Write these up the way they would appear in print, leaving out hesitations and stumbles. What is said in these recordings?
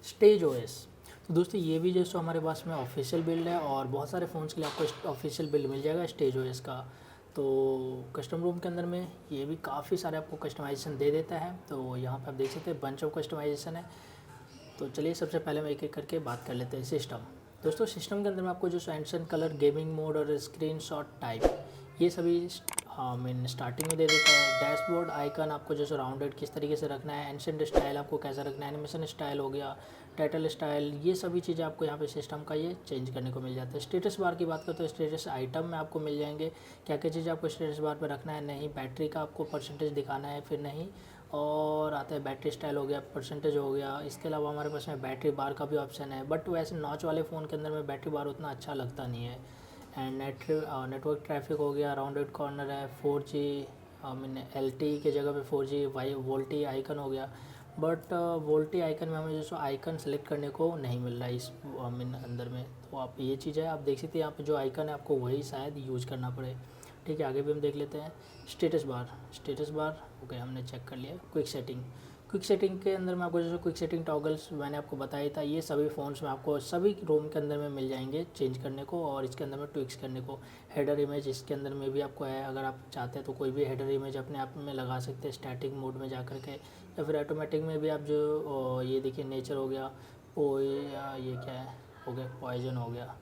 Stage OS. तो दोस्तों ये भी जो सो हमारे पास में ऑफिशियल बिल्ड है और बहुत सारे फ़ोन्स के लिए आपको ऑफिशियल बिल्ड मिल जाएगा स्टेज ओएस का। तो कस्टम रूम के अंदर में ये भी काफ़ी सारे आपको कस्टमाइजेशन दे देता है। तो यहाँ पे आप देख सकते हैं बंच ऑफ कस्टमाइजेशन है। तो चलिए सबसे पहले हम एक एक करके बात कर लेते हैं। सिस्टम, दोस्तों सिस्टम के अंदर में आपको जो एंशन कलर, गेमिंग मोड और स्क्रीन शॉट टाइप ये सभी मीन स्टार्टिंग में दे देता है। डैशबोर्ड आइकन आपको जो राउंडेड किस तरीके से रखना है, एंशेंट स्टाइल आपको कैसा रखना है, एनिमेशन स्टाइल हो गया, टाइटल स्टाइल, ये सभी चीज़ें आपको यहाँ पे सिस्टम का ये चेंज करने को मिल जाता है। स्टेटस बार की बात करते हैं तो स्टेटस आइटम में आपको मिल जाएंगे क्या क्या चीज़ आपको स्टेटस बार पे रखना है, नहीं बैटरी का आपको परसेंटेज दिखाना है फिर नहीं, और आता है बैटरी स्टाइल हो गया, परसेंटेज हो गया। इसके अलावा हमारे पास में बैटरी बार का भी ऑप्शन है, बट वैसे नॉच वाले फ़ोन के अंदर में बैटरी बार उतना अच्छा लगता नहीं है। एंड नेटवर्क ट्रैफिक हो गया, राउंडेड कॉर्नर है, 4G मीन LTE के जगह पे 4G वाई वोल्टी आइकन हो गया। बट वोल्टी आइकन में हमें जो आइकन सेलेक्ट करने को नहीं मिल रहा है इस मीन अंदर में। तो आप ये चीज़ है, आप देख सकते हैं यहाँ पे जो आइकन है आपको वही शायद यूज़ करना पड़े। ठीक है, आगे भी हम देख लेते हैं। स्टेटस बार ओके हमने चेक कर लिया। क्विक सेटिंग के अंदर में आपको जो क्विक सेटिंग टॉगल्स मैंने आपको बताया था, ये सभी फ़ोन्स में आपको सभी रोम के अंदर में मिल जाएंगे चेंज करने को और इसके अंदर में ट्विक्स करने को। हेडर इमेज इसके अंदर में भी आपको है, अगर आप चाहते हैं तो कोई भी हेडर इमेज अपने आप में लगा सकते हैं स्टैटिक मोड में जा कर के, या फिर ऑटोमेटिक में भी आप जो ये देखिए नेचर हो गया, ये क्या है हो गया, पॉइजन हो गया।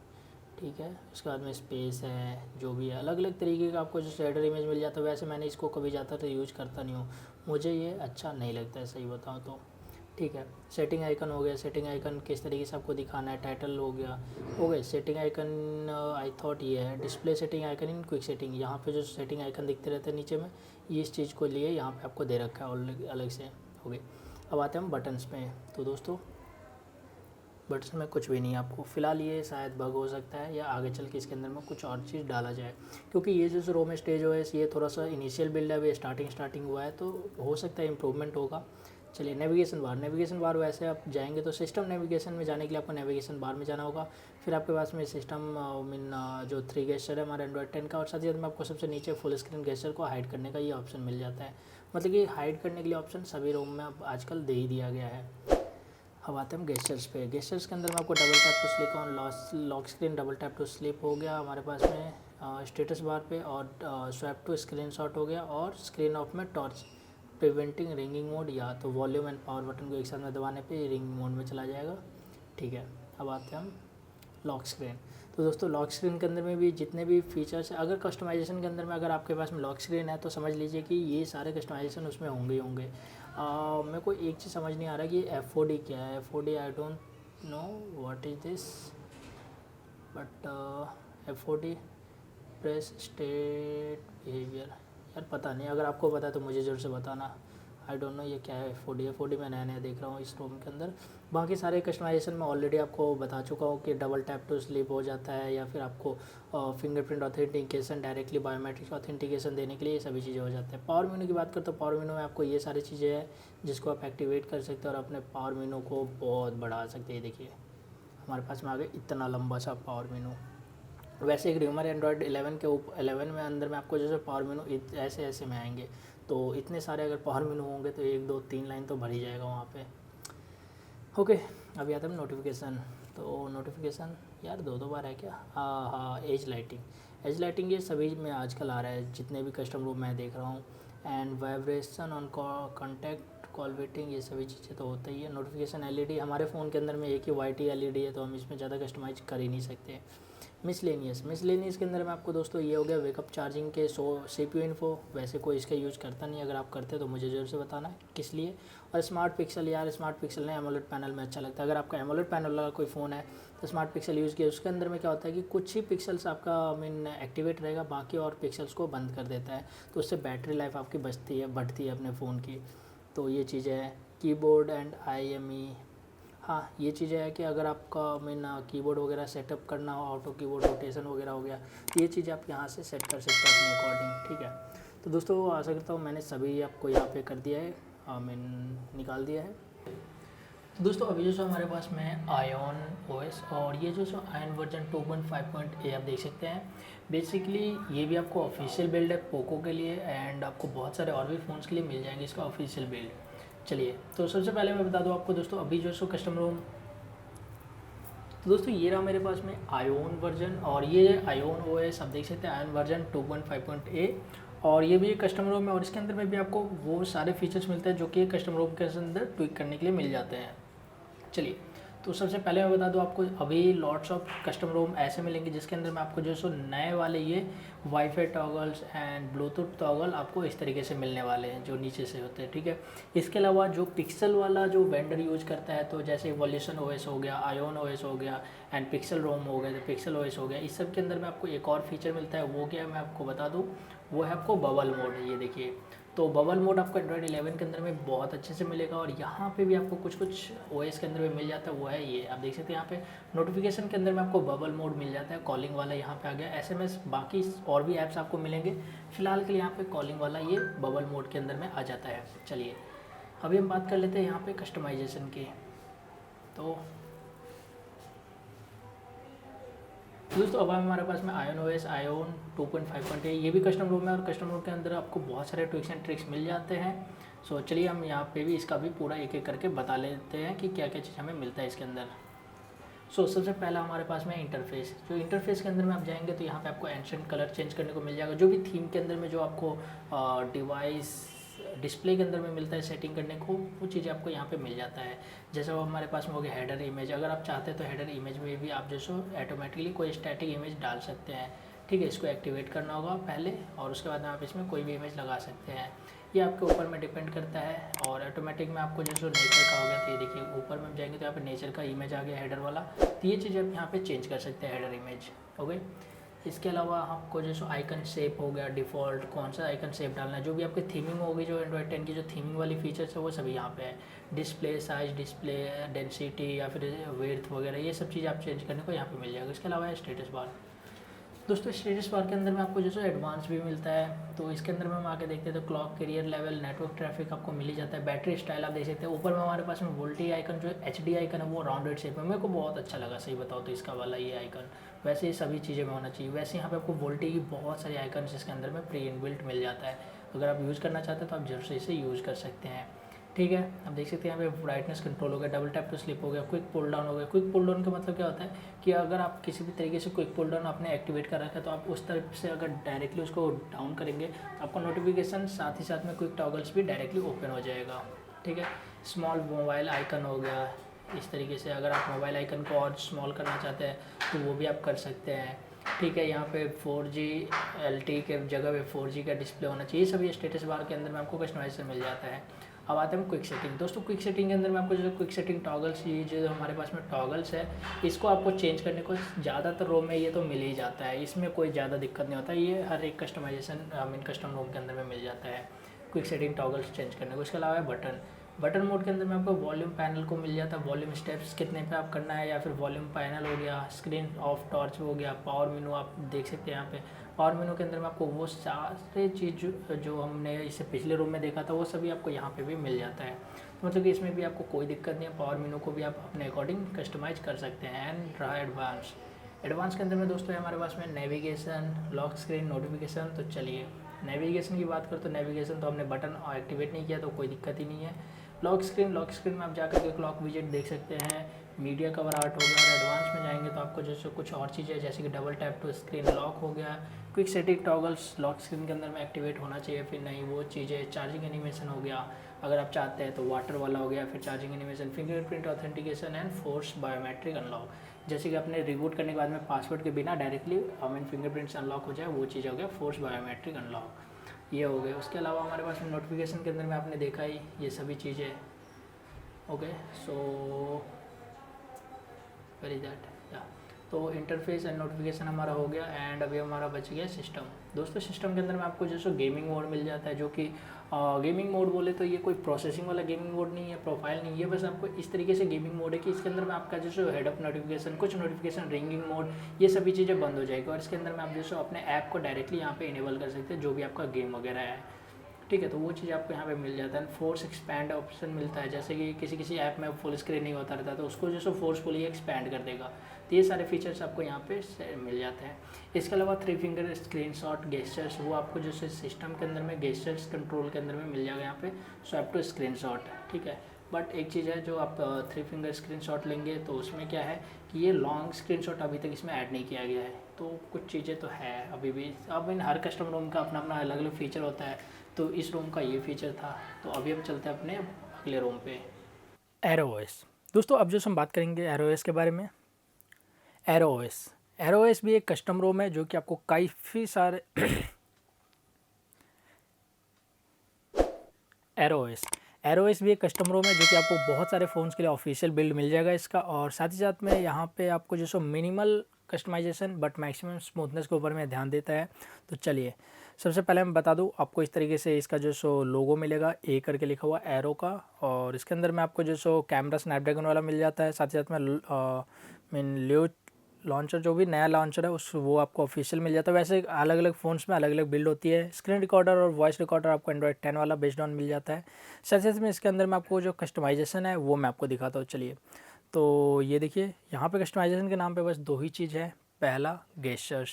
ठीक है, उसके बाद में स्पेस है, जो भी है अलग अलग तरीके का आपको जो शेडर इमेज मिल जाता है। वैसे मैंने इसको कभी ज़्यादातर यूज करता नहीं हूँ, मुझे ये अच्छा नहीं लगता है सही बताऊँ तो। ठीक है, सेटिंग आइकन हो गया, सेटिंग आइकन किस तरीके से आपको दिखाना है, टाइटल हो गया सेटिंग आइकन। आई थॉट ये है display setting icon in quick setting, यहाँ पे जो सेटिंग आइकन दिखते रहते हैं नीचे में, ये इस चीज़ को लिए यहाँ पे आपको दे रखा है और अलग से। हो गई, अब आते हैं हम बटन्स पे। तो दोस्तों बट्स में कुछ भी नहीं है आपको फ़िलहाल, ये शायद बग हो सकता है या आगे चल के इसके अंदर में कुछ और चीज़ डाला जाए, क्योंकि ये जो रोम स्टेज हो है ये थोड़ा सा इनिशियल बिल्ड है, अभी स्टार्टिंग हुआ है, तो हो सकता है इम्प्रूवमेंट होगा। चलिए नेविगेशन बार वैसे आप जाएंगे तो सिस्टम नेविगेशन में जाने के लिए आपको नेविगेशन बार में जाना होगा। फिर आपके पास में सिस्टम मीन जो 3 गेस्चर है हमारे एंड्रॉइड 10 का, और साथ ही साथ में आपको सबसे नीचे फुल स्क्रीन गेस्चर को हाइड करने का ये ऑप्शन मिल जाता है। मतलब कि हाइड करने के लिए ऑप्शन सभी रोम में अब आजकल दे ही दिया गया है। अब आते हैं हम गेस्चर्स पे। गेस्चर्स के अंदर में आपको double tap to sleep on lock screen, double tap to sleep हो गया हमारे पास में स्टेटस बार पे, और स्वैप टू स्क्रीन शॉट हो गया, और स्क्रीन ऑफ में टॉर्च प्रिवेंटिंग रिंगिंग मोड, या तो वॉल्यूम एंड पावर बटन को एक साथ में दबाने पे रिंगिंग मोड में चला जाएगा। ठीक है, अब आते हैं हम लॉक स्क्रीन। तो दोस्तों लॉक स्क्रीन के अंदर में भी जितने भी फीचर्स हैं, अगर कस्टमाइजेशन के अंदर में अगर आपके पास में लॉक स्क्रीन है तो समझ लीजिए कि ये सारे कस्टमाइजेशन उसमें होंगे ही होंगे। मेरे को एक चीज़ समझ नहीं आ रहा कि FOD क्या है। FOD I don't know what is this, but FOD press state behaviour, यार पता नहीं, अगर आपको पता है तो मुझे ज़रूर से बताना। आई डोंट नो ये क्या है FOD मैं नया नया देख रहा हूँ इस रोम के अंदर। बाकी सारे कस्टमाइजेशन मैं ऑलरेडी आपको बता चुका हूँ कि डबल टैप टू स्लिप हो जाता है, या फिर आपको fingerprint authentication, directly biometric authentication देने के लिए ये सभी चीज़ें हो जाती है। पावर मेनू की बात करते तो पावर मेनू में आपको ये सारी चीज़ें हैं जिसको आप एक्टिवेट कर सकते हैं और अपने पावर मेनू को बहुत बढ़ा सकते हैं। देखिए हमारे पास में आ गया इतना लंबा सा पावर मेनू। वैसे एक र्यूमर एंड्रॉयड 11 के ऊपर 11 में अंदर में आपको जैसे पावर मेनू ऐसे ऐसे में आएंगे, तो इतने सारे अगर पावर मेनू होंगे तो 1 2 3 लाइन तो भर ही जाएगा वहाँ पे। ओके, अभी आता है नोटिफिकेशन। तो नोटिफिकेशन यार दो बार है क्या? हाँ, एज लाइटिंग ये सभी में आजकल आ रहा है जितने भी कस्टम रूम मैं देख रहा हूँ। And vibration on contact call waiting, ये सभी चीज़ें तो होता ही है। नोटिफिकेशन LED हमारे फ़ोन के अंदर में एक ही वाइट LED है, तो हम इसमें ज़्यादा कस्टमाइज कर ही नहीं सकते। मिसलेनियस के अंदर में आपको दोस्तों ये हो गया वेकअप चार्जिंग के CPU इन्फो। वैसे कोई इसका यूज़ करता नहीं, अगर आप करते तो मुझे ज़रूर से बताना किस लिए। और स्मार्ट पिक्सल, यार स्मार्ट पिक्सल ने एमोलेड पैनल में अच्छा लगता है। अगर आपका एमोलेड पैनल वाला कोई फ़ोन है तो स्मार्ट पिक्सल यूज़ किया, उसके अंदर में क्या होता है कि कुछ ही पिक्सल्स आपका एक्टिवेट रहेगा, बाकी और पिक्सल्स को बंद कर देता है, तो उससे बैटरी लाइफ आपकी बढ़ती है अपने फ़ोन की। तो ये चीज़ें हैं। कीबोर्ड एंड IME, हाँ ये चीज़ें है कि अगर आपका कीबोर्ड वगैरह सेटअप करना हो, ऑटो कीबोर्ड रोटेशन वगैरह हो गया, तो ये चीज़ें आप यहाँ से सेट कर सकते हैं अपने अकॉर्डिंग। ठीक है, तो दोस्तों आशा करता हूँ मैंने सभी आपको यहाँ पे कर दिया है, निकाल दिया है। तो दोस्तों अभी जो हमारे पास में आयन OS, और ये जो आयन वर्जन 2.5.a आप देख सकते हैं। बेसिकली ये भी आपको ऑफिशियल बिल्ड है पोको के लिए, एंड आपको बहुत सारे और भी फ़ोन्स के लिए मिल जाएंगे इसका ऑफिशियल बिल्ड। चलिए, तो सबसे पहले मैं बता दूँ आपको दोस्तों, अभी जो सो कस्टम रोम, तो दोस्तों ये रहा मेरे पास में आयोन वर्जन, और ये आयोन ओएस आप देख सकते हैं, आयोन वर्जन 2.5.a, और ये भी एक कस्टम रोम है, और इसके अंदर में भी आपको वो सारे फीचर्स मिलते हैं जो कि कस्टम रोम के अंदर ट्विक करने के लिए मिल जाते हैं। चलिए, तो सबसे पहले मैं बता दूं आपको, अभी लॉट्स ऑफ कस्टम रोम ऐसे मिलेंगे जिसके अंदर में आपको जो सो नए वाले ये wifi toggles and Bluetooth toggle आपको इस तरीके से मिलने वाले हैं जो नीचे से होते हैं, ठीक है। इसके अलावा जो पिक्सल वाला जो वेंडर यूज करता है, तो जैसे इवोल्यूशन ओएस हो गया, आयोन ओएस हो गया एंड पिक्सल रोम हो गया, तो पिक्सल ओएस हो गया, इस सब के अंदर में आपको एक और फीचर मिलता है, वो क्या है मैं आपको बता दूँ, वो है आपको बबल मोड। ये देखिए, तो बबल मोड आपको एंड्रॉयड 11 के अंदर में बहुत अच्छे से मिलेगा, और यहाँ पे भी आपको कुछ कुछ ओएस के अंदर में मिल जाता है, वो है ये आप देख सकते हैं यहाँ पे नोटिफिकेशन के अंदर में आपको बबल मोड मिल जाता है, कॉलिंग वाला यहाँ पे आ गया, एसएमएस बाकी और भी ऐप्स आपको मिलेंगे, फिलहाल के लिए यहाँ पे कॉलिंग वाला ये बबल मोड के अंदर में आ जाता है। चलिए, अभी हम बात कर लेते हैं यहाँ पे कस्टमाइजेशन की। तो दोस्तों अब हमारे पास में आयोन ओएस आयोन 2.5.8 ये भी कस्टम रोम है, और कस्टम रोम के अंदर आपको बहुत सारे ट्रिक्स एंड ट्रिक्स मिल जाते हैं। सो चलिए हम यहाँ पे भी इसका भी पूरा एक एक करके बता लेते हैं कि क्या क्या चीज़ हमें मिलता है इसके अंदर। सो सबसे पहला हमारे पास में इंटरफेस, जो इंटरफेस के अंदर में आप जाएंगे तो यहाँ पे आपको एंशिएंट कलर चेंज करने को मिल जाएगा, जो भी थीम के अंदर में जो आपको डिवाइस डिस्प्ले के अंदर में मिलता है सेटिंग करने को, वो चीज़ें आपको यहाँ पे मिल जाता है। जैसे वो हमारे पास में हो गया हेडर इमेज, अगर आप चाहते हैं तो हेडर इमेज में भी आप जो सो ऑटोमेटिकली कोई स्टैटिक इमेज डाल सकते हैं, ठीक है। इसको एक्टिवेट करना होगा पहले, और उसके बाद में आप इसमें कोई भी इमेज लगा सकते हैं, ये आपके ऊपर में डिपेंड करता है। और ऑटोमेटिक में आपको जो सो नेचर का हो गया, तो ये देखिए ऊपर में जाएंगे तो यहाँ पे नेचर का इमेज आ गया हेडर वाला, तो ये चीज़ आप यहाँ पे चेंज कर सकते हैं हेडर इमेज, ओके। इसके अलावा आपको जो सो आइकन शेप हो गया, डिफ़ॉल्ट कौन सा आइकन शेप डालना है, जो भी आपकी थीमिंग होगी, जो एंड्रॉयड 10 की जो थीमिंग वाली फीचर्स है वो सभी यहाँ पे है। डिस्प्ले साइज, डिस्प्ले डेंसिटी या फिर विड्थ वगैरह, ये सब चीज़ आप चेंज करने को यहाँ पे मिल जाएगा। इसके अलावा है स्टेटस बार। दोस्तों स्टेटस बार के अंदर में आपको जो सो एडवांस भी मिलता है, तो इसके अंदर में हम आके देखते हैं तो क्लॉक, कैरियर लेवल, नेटवर्क ट्रैफिक आपको मिल ही जाता है। बैटरी स्टाइल आप देख सकते हैं, ऊपर में हमारे पास में वोल्टी आइकन जो HD आइकन है वो राउंडेड शेप में, मेरे को बहुत अच्छा लगा सही बताओ तो इसका वाला ये आइकन। वैसे ही सभी चीज़ें में होना चाहिए। वैसे यहाँ पे आपको वोल्टी की बहुत सारी आइकन इसके अंदर में प्री इनबिल्ट मिल जाता है, अगर आप यूज़ करना चाहते हैं तो आप जरूर से इसे यूज़ कर सकते हैं, ठीक है। आप देख सकते हैं यहाँ पे ब्राइटनेस कंट्रोल हो गया, डबल टैप टू स्लिप हो गया, क्विक पुल डाउन हो गया। क्विक पुल डाउन का मतलब क्या होता है कि अगर आप किसी भी तरीके से क्विक पुल डाउन आपने एक्टिवेट कर रखा है, तो आप उस तरफ से अगर डायरेक्टली उसको डाउन करेंगे तो आपको नोटिफिकेशन साथ ही साथ में क्विक टॉगल्स भी डायरेक्टली ओपन हो जाएगा, ठीक है। स्मॉल मोबाइल आइकन हो गया, इस तरीके से अगर आप मोबाइल आइकन को और स्मॉल करना चाहते हैं तो वो भी आप कर सकते हैं, ठीक है। यहाँ पे 4G LTE के जगह पे 4G का डिस्प्ले होना चाहिए, सभी स्टेटस बार के अंदर में आपको कस्टमाइजेशन मिल जाता है। अब आते हैं क्विक सेटिंग। दोस्तों क्विक सेटिंग के अंदर में आपको जो क्विक सेटिंग टॉगल्स, ये जो हमारे पास में टॉगल्स है, इसको आपको चेंज करने को ज़्यादातर रोम में ये तो मिल ही जाता है, इसमें कोई ज़्यादा दिक्कत नहीं होता, ये हर एक कस्टमाइजेशन कस्टम रोम के अंदर में मिल जाता है क्विक सेटिंग टॉगल्स चेंज करने को। इसके अलावा है बटन मोड के अंदर में आपको वॉल्यूम पैनल को मिल जाता है, वॉल्यूम स्टेप्स कितने पे आप करना है, या फिर वॉल्यूम पैनल हो गया, स्क्रीन ऑफ टॉर्च हो गया, पावर मेनू आप देख सकते हैं यहाँ पे। पावर मेनू के अंदर में आपको वो सारे चीज़ जो हमने इससे पिछले रूम में देखा था वो सभी आपको यहाँ पे भी मिल जाता है, तो मतलब कि इसमें भी आपको कोई दिक्कत नहीं है। पावर मेनू को भी आप अपने अकॉर्डिंग कस्टमाइज कर सकते हैं। एंड रहा एडवांस के अंदर में दोस्तों है हमारे पास में नेविगेशन, लॉक स्क्रीन, नोटिफिकेशन। तो चलिए नेविगेशन की बात करें तो नेविगेशन तो हमने बटन एक्टिवेट नहीं किया तो कोई दिक्कत ही नहीं है। लॉक स्क्रीन में आप जाकर के क्लॉक विजेट देख सकते हैं, मीडिया कवर आर्ट हो गया। और एडवांस में जाएंगे तो आपको जैसे कुछ और चीज़ें जैसे कि double tap to screen lock हो गया, quick setting toggles lock screen के अंदर में एक्टिवेट होना चाहिए फिर नहीं, वो चीज़ें। चार्जिंग एनिमेशन हो गया अगर आप चाहते हैं तो, वाटर वाला हो गया, फिर charging animation, fingerprint authentication and force biometric unlock, जैसे कि आपने रिबूट करने के बाद में पासवर्ड के बिना डायरेक्टली फिंगरप्रिंट्स अनलॉक हो जाए, वो चीज़ हो गया फोर्स बायोमेट्रिक अनलॉक, ये हो गए। उसके अलावा हमारे पास में नोटिफिकेशन के अंदर में आपने देखा ही ये सभी चीज़ें, ओके। सो वेरी दैट या, तो इंटरफेस एंड नोटिफिकेशन हमारा हो गया। एंड अभी हमारा बच गया सिस्टम। दोस्तों सिस्टम के अंदर में आपको जैसे गेमिंग मोड मिल जाता है, जो कि गेमिंग मोड बोले तो ये कोई प्रोसेसिंग वाला गेमिंग मोड नहीं है, प्रोफाइल नहीं है, बस आपको इस तरीके से गेमिंग मोड है कि इसके अंदर में आपका जैसे हेडअप नोटिफिकेशन, कुछ नोटिफिकेशन, रिंगिंग मोड, ये सभी चीज़ें बंद हो जाएगी। और इसके अंदर में आप जैसे अपने ऐप को डायरेक्टली यहाँ पे इनेबल कर सकते हैं, जो भी आपका गेम वगैरह है, ठीक है। तो वो चीज़ आपको यहाँ पे मिल जाता है। फोर्स एक्सपैंड ऑप्शन मिलता है, जैसे कि किसी किसी ऐप में फुल स्क्रीन नहीं होता रहता तो उसको जो सो फोर्सफुली एक्सपैंड कर देगा। तो ये सारे फीचर्स आपको यहाँ पे मिल जाते हैं। इसके अलावा 3 फिंगर स्क्रीनशॉट गेस्चर्स, वो आपको जो सिस्टम के अंदर में गेस्चर्स कंट्रोल के अंदर में मिल जाएगा यहाँ पे स्वैप टू स्क्रीनशॉट, ठीक है। बट एक चीज़ है, जो आप 3 फिंगर स्क्रीनशॉट लेंगे तो उसमें क्या है कि ये लॉन्ग स्क्रीनशॉट अभी तक इसमें ऐड नहीं किया गया है। तो कुछ चीज़ें तो है अभी भी। अब इन हर कस्टम रोम का अपना अपना अलग अलग फीचर होता है। तो इस रोम का ये फीचर था। तो अभी हम चलते हैं अपने अगले रोम पे, एरो ओएस। दोस्तों अब जो हम बात करेंगे एरो ओएस के बारे में। एरो ओएस भी एक कस्टम रोम है जो कि आपको काफ़ी सारे एरो ओएस भी एक कस्टम रोम है जो कि आपको बहुत सारे फ़ोन्स के लिए ऑफिशियल बिल्ड मिल जाएगा इसका। और साथ ही साथ में यहाँ पे आपको जो so minimal customisation but maximum smoothness के ऊपर में ध्यान देता है। तो चलिए सबसे पहले मैं बता दूँ आपको, इस तरीके से इसका जो सो लोगो मिलेगा, ए करके लिखा हुआ एरो का। और इसके अंदर में आपको जो सो कैमरा स्नैपड्रैगन वाला मिल जाता है। साथ ही साथ में लियो लॉन्चर, जो भी नया लॉन्चर है उस वो आपको ऑफिशियल मिल जाता है। वैसे अलग अलग फ़ोन्स में अलग अलग बिल्ड होती है। स्क्रीन रिकॉर्डर और वॉइस रिकॉर्डर आपको एंड्रॉयड 10 वाला बेस्ड ऑन मिल जाता है। साथ साथ में इसके अंदर में आपको जो कस्टमाइजेशन है वो मैं आपको दिखाता हूँ। चलिए तो ये देखिए, यहाँ पे कस्टमाइजेशन के नाम पे बस 2 ही चीज़ है। पहला गेस्चर्स,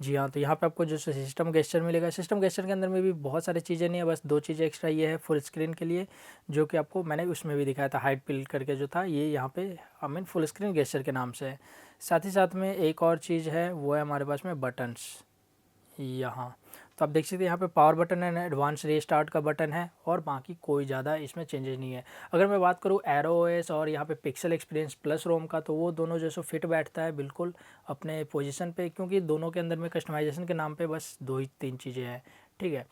जी हाँ। तो यहाँ पे आपको जो सिस्टम गेस्चर मिलेगा। सिस्टम गेस्चर के अंदर में भी बहुत सारी चीज़ें नहीं है, बस 2 चीज़ें एक्स्ट्रा ये है फुल स्क्रीन के लिए, जो कि आपको मैंने उसमें भी दिखाया था, हाइड पिल करके जो था, ये यहाँ पे फुल स्क्रीन गेस्चर के नाम से है। साथ ही साथ में एक और चीज़ है, वो है हमारे पास में बटन्स यहाँ। तो आप देख सकते हैं यहाँ पे पावर बटन है, एडवांस रीस्टार्ट का बटन है, और बाकी कोई ज़्यादा इसमें चेंजेस नहीं है। अगर मैं बात करूँ एरो ओएस और यहाँ पे पिक्सल एक्सपीरियंस प्लस रोम का, तो वो दोनों जो सो फिट बैठता है बिल्कुल अपने पोजीशन पे, क्योंकि दोनों के अंदर में कस्टमाइजेशन के नाम पे बस 2 ही 3 चीज़ें हैं, ठीक है।